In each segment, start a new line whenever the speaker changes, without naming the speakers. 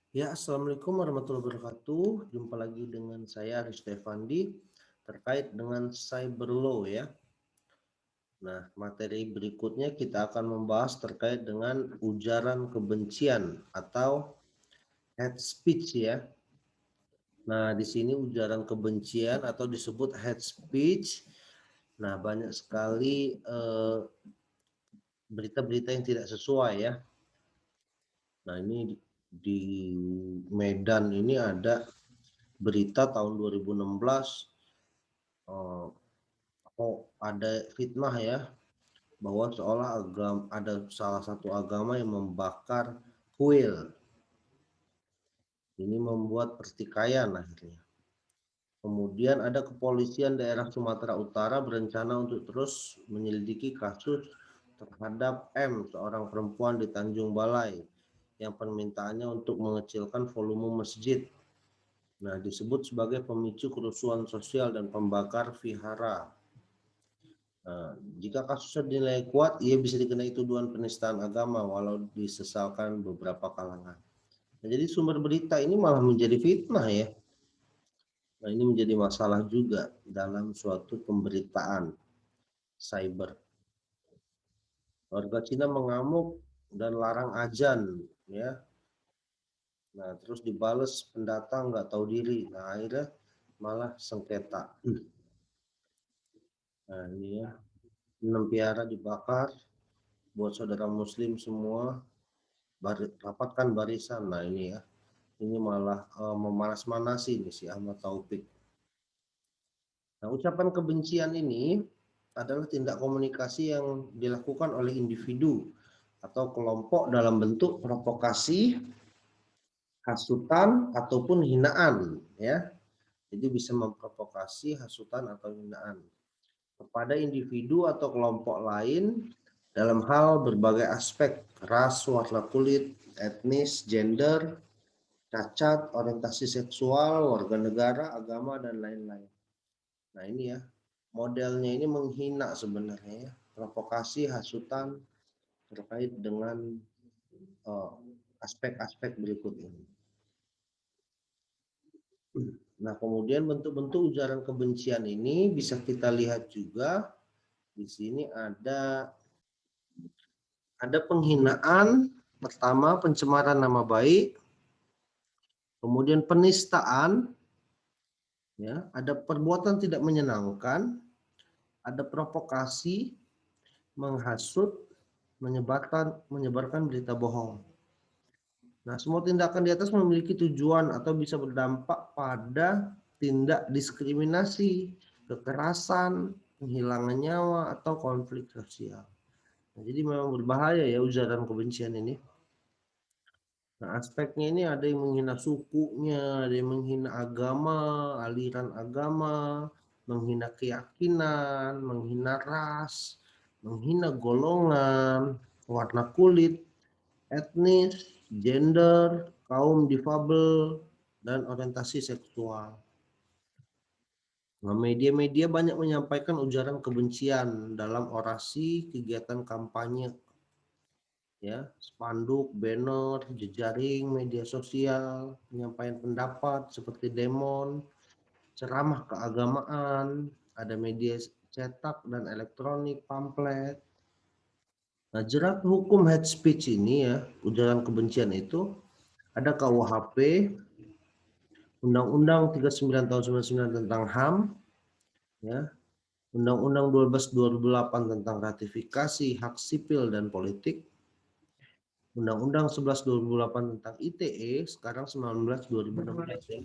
Ya, Assalamualaikum warahmatullahi wabarakatuh. Jumpa lagi dengan saya Aris Stefandi terkait dengan cyber law ya. Nah, materi berikutnya kita akan membahas terkait dengan ujaran kebencian atau hate speech ya. Nah, di sini ujaran kebencian atau disebut hate speech. Nah, banyak sekali berita-berita yang tidak sesuai ya. Nah, ini di Medan ini ada berita tahun 2016 oh, ada fitnah ya bahwa seolah ada salah satu agama yang membakar kuil. Ini membuat pertikaian akhirnya. Kemudian ada kepolisian daerah Sumatera Utara berencana untuk terus menyelidiki kasus terhadap M, seorang perempuan di Tanjung Balai yang permintaannya untuk mengecilkan volume masjid. Nah, disebut sebagai pemicu kerusuhan sosial dan pembakar vihara. Nah, jika kasusnya dinilai kuat, ia bisa dikenai tuduhan penistaan agama walau disesalkan beberapa kalangan. Nah, jadi sumber berita ini malah menjadi fitnah ya. Nah, ini menjadi masalah juga dalam suatu pemberitaan cyber. Warga Cina mengamuk dan larang azan ya. Nah, terus dibales pendatang nggak tahu diri. Nah, akhirnya malah sengketa. Nah, ini ya. 6 piara dibakar buat saudara muslim semua rapatkan barisan. Nah, ini ya. Ini malah memanas-manasi nih si Ahmad Taufik. Nah, ucapan kebencian ini adalah tindak komunikasi yang dilakukan oleh individu atau kelompok dalam bentuk provokasi, hasutan ataupun hinaan ya. Jadi bisa memprovokasi, hasutan atau hinaan kepada individu atau kelompok lain dalam hal berbagai aspek ras, warna kulit, etnis, gender, cacat, orientasi seksual, warga negara, agama, dan lain-lain. Nah ini ya, modelnya ini menghina sebenarnya ya, provokasi, hasutan terkait dengan aspek-aspek berikut ini. Nah kemudian bentuk-bentuk ujaran kebencian ini bisa kita lihat juga di sini ada penghinaan, pertama pencemaran nama baik, kemudian penistaan, ya, ada perbuatan tidak menyenangkan, ada provokasi, menghasut, menyebarkan berita bohong. Nah, semua tindakan di atas memiliki tujuan atau bisa berdampak pada tindak diskriminasi, kekerasan, penghilangan nyawa, atau konflik sosial. Nah, jadi memang berbahaya ya ujaran kebencian ini. Nah, aspeknya ini ada yang menghina sukunya, ada yang menghina agama, aliran agama, menghina keyakinan, menghina ras, menghina golongan, warna kulit, etnis, gender, kaum difabel, dan orientasi seksual. Nah, media-media banyak menyampaikan ujaran kebencian dalam orasi, kegiatan kampanye, ya, spanduk, banner, jejaring, media sosial, penyampaian pendapat seperti demon, ceramah keagamaan, ada media cetak dan elektronik, pamflet. Nah, jerat hukum hate speech ini ya, ujaran kebencian itu ada KUHP, Undang-Undang 39 tahun 99 tentang HAM, ya, Undang-Undang 12 2008 tentang ratifikasi hak sipil dan politik, Undang-Undang 11 2008 tentang ITE, sekarang 19 2016 ya.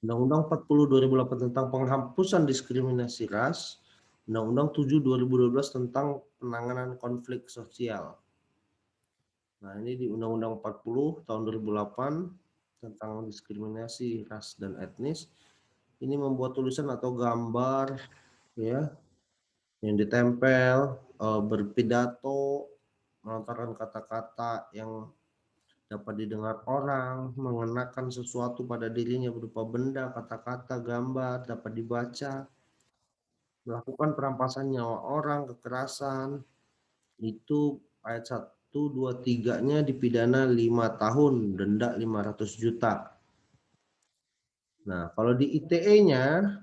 Undang-Undang 40 2008 tentang penghapusan diskriminasi ras, Undang-Undang 7 2012 tentang penanganan konflik sosial. Nah, ini di Undang-Undang 40 tahun 2008 tentang diskriminasi ras dan etnis. Ini membuat tulisan atau gambar ya yang ditempel, berpidato, melontarkan kata-kata yang dapat didengar orang, mengenakan sesuatu pada dirinya berupa benda, kata-kata, gambar, dapat dibaca, melakukan perampasan nyawa orang, kekerasan, itu ayat 1, 2, 3-nya dipidana 5 tahun, denda 500 juta. Nah, kalau di ITE-nya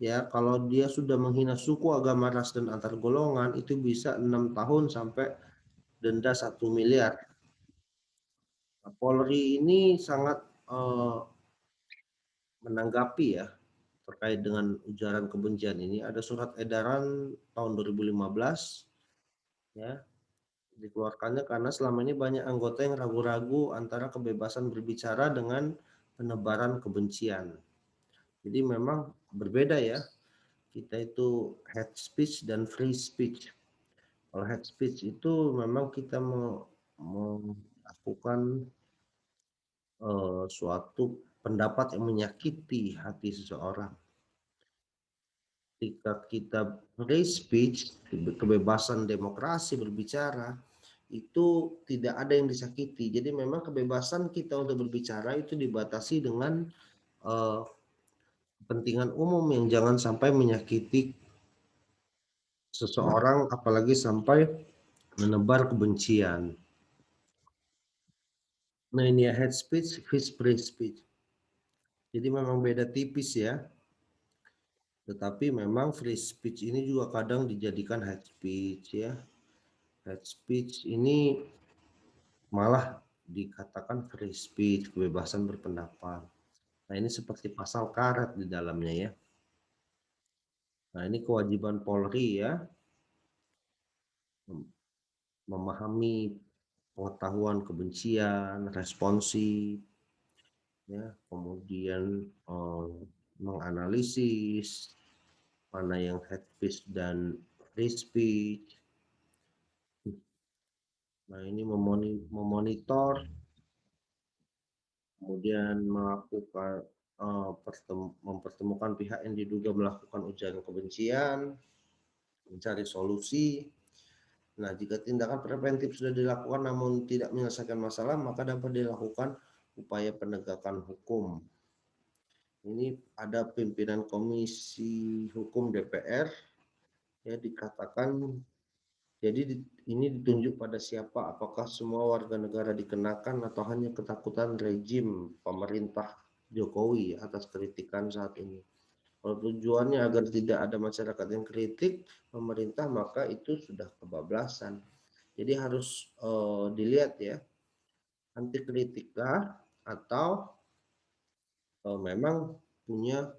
ya, kalau dia sudah menghina suku, agama, ras, dan antar golongan itu bisa 6 tahun sampai denda 1 miliar. Nah, Polri ini sangat menanggapi ya terkait dengan ujaran kebencian ini. Ada surat edaran tahun 2015 ya, dikeluarkannya karena selama ini banyak anggota yang ragu-ragu antara kebebasan berbicara dengan penebaran kebencian. Jadi memang berbeda ya. Kita itu hate speech dan free speech. Kalau hate speech itu memang kita melakukan suatu pendapat yang menyakiti hati seseorang. Ketika kita free speech, kebebasan demokrasi berbicara, itu tidak ada yang disakiti. Jadi memang kebebasan kita untuk berbicara itu dibatasi dengan uh, kepentingan umum yang jangan sampai menyakiti seseorang, apalagi sampai menebar kebencian. Nah ini ya hate speech, free speech. Jadi memang beda tipis ya. Tetapi memang free speech ini juga kadang dijadikan hate speech ya. Hate speech ini malah dikatakan free speech, kebebasan berpendapat. Nah ini seperti pasal karet di dalamnya ya. Nah ini kewajiban Polri ya, memahami pengetahuan kebencian, responsif, ya, kemudian menganalisis mana yang hate speech dan free speech. Nah ini memonitor, kemudian melakukan mempertemukan pihak yang diduga melakukan ujaran kebencian, mencari solusi. Nah, jika tindakan preventif sudah dilakukan namun tidak menyelesaikan masalah, maka dapat dilakukan upaya penegakan hukum. Ini ada pimpinan Komisi Hukum DPR ya, dikatakan jadi ini ditunjuk pada siapa, apakah semua warga negara dikenakan atau hanya ketakutan rejim pemerintah Jokowi atas kritikan saat ini. Kalau tujuannya agar tidak ada masyarakat yang kritik pemerintah, maka itu sudah kebablasan. Jadi harus dilihat ya, anti kritikkah atau memang punya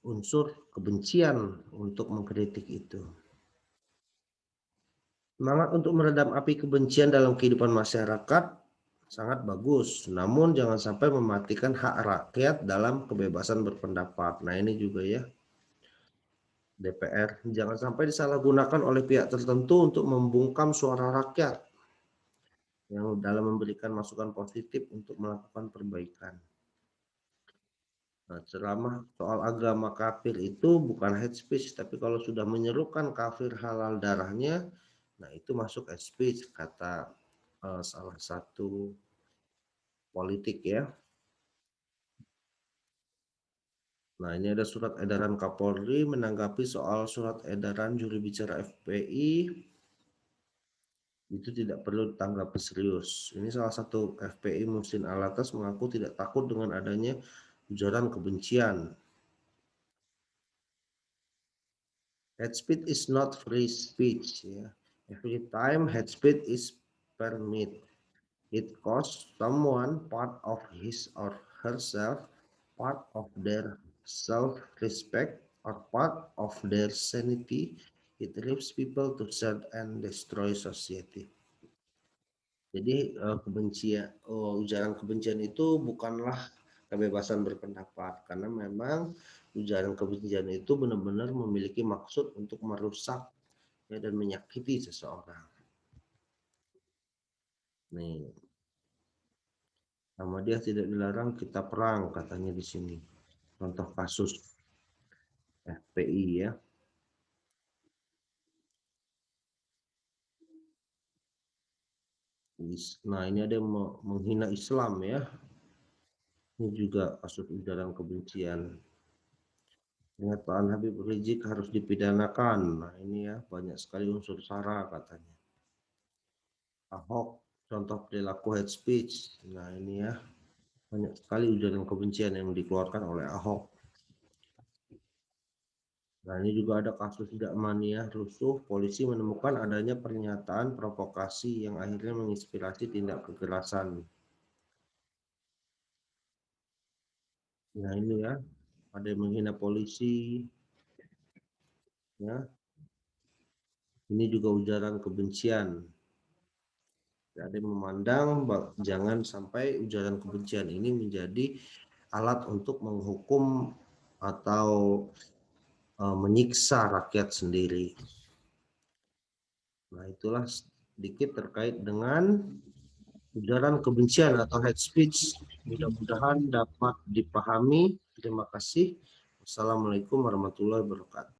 unsur kebencian untuk mengkritik itu. Semangat untuk meredam api kebencian dalam kehidupan masyarakat sangat bagus, namun jangan sampai mematikan hak rakyat dalam kebebasan berpendapat. Nah ini juga ya, DPR jangan sampai disalahgunakan oleh pihak tertentu untuk membungkam suara rakyat yang dalam memberikan masukan positif untuk melakukan perbaikan. Nah, ceramah soal agama kafir itu bukan hate speech, tapi kalau sudah menyerukan kafir halal darahnya, nah itu masuk hate speech, kata salah satu politik ya. Nah ini ada surat edaran Kapolri menanggapi soal surat edaran juri bicara FPI, itu tidak perlu ditanggapi serius. Ini salah satu FPI Muhsin Alatas mengaku tidak takut dengan adanya ujaran kebencian. Hate speech is not free speech. Ya. Every time hate speech is permitted, it costs someone part of his or herself, part of their self-respect, or part of their sanity. It leaves people to serve and destroy society. Jadi kebencian, ujaran kebencian itu bukanlah kebebasan berpendapat, karena memang ujaran kebencian itu benar-benar memiliki maksud untuk merusak ya, dan menyakiti seseorang. Nih, sama dia tidak dilarang kita perang katanya di sini. Contoh kasus FPI ya. Nah ini ada yang menghina Islam ya. Ini juga kasus ujaran kebencian. Pernyataan Habib Rizik harus dipidanakan. Nah ini ya banyak sekali unsur sara katanya. Ahok contoh perilaku hate speech. Nah ini ya, banyak sekali ujaran kebencian yang dikeluarkan oleh Ahok. Nah ini juga ada kasus Jakmania rusuh, polisi menemukan adanya pernyataan provokasi yang akhirnya menginspirasi tindak kekerasan. Nah ini ya, ada yang menghina polisi, ya. Ini juga ujaran kebencian. Ada yang memandang jangan sampai ujaran kebencian ini menjadi alat untuk menghukum atau menyiksa rakyat sendiri. Nah, itulah sedikit terkait dengan ujaran kebencian atau hate speech. Mudah-mudahan dapat dipahami. Terima kasih. Wassalamualaikum warahmatullahi wabarakatuh.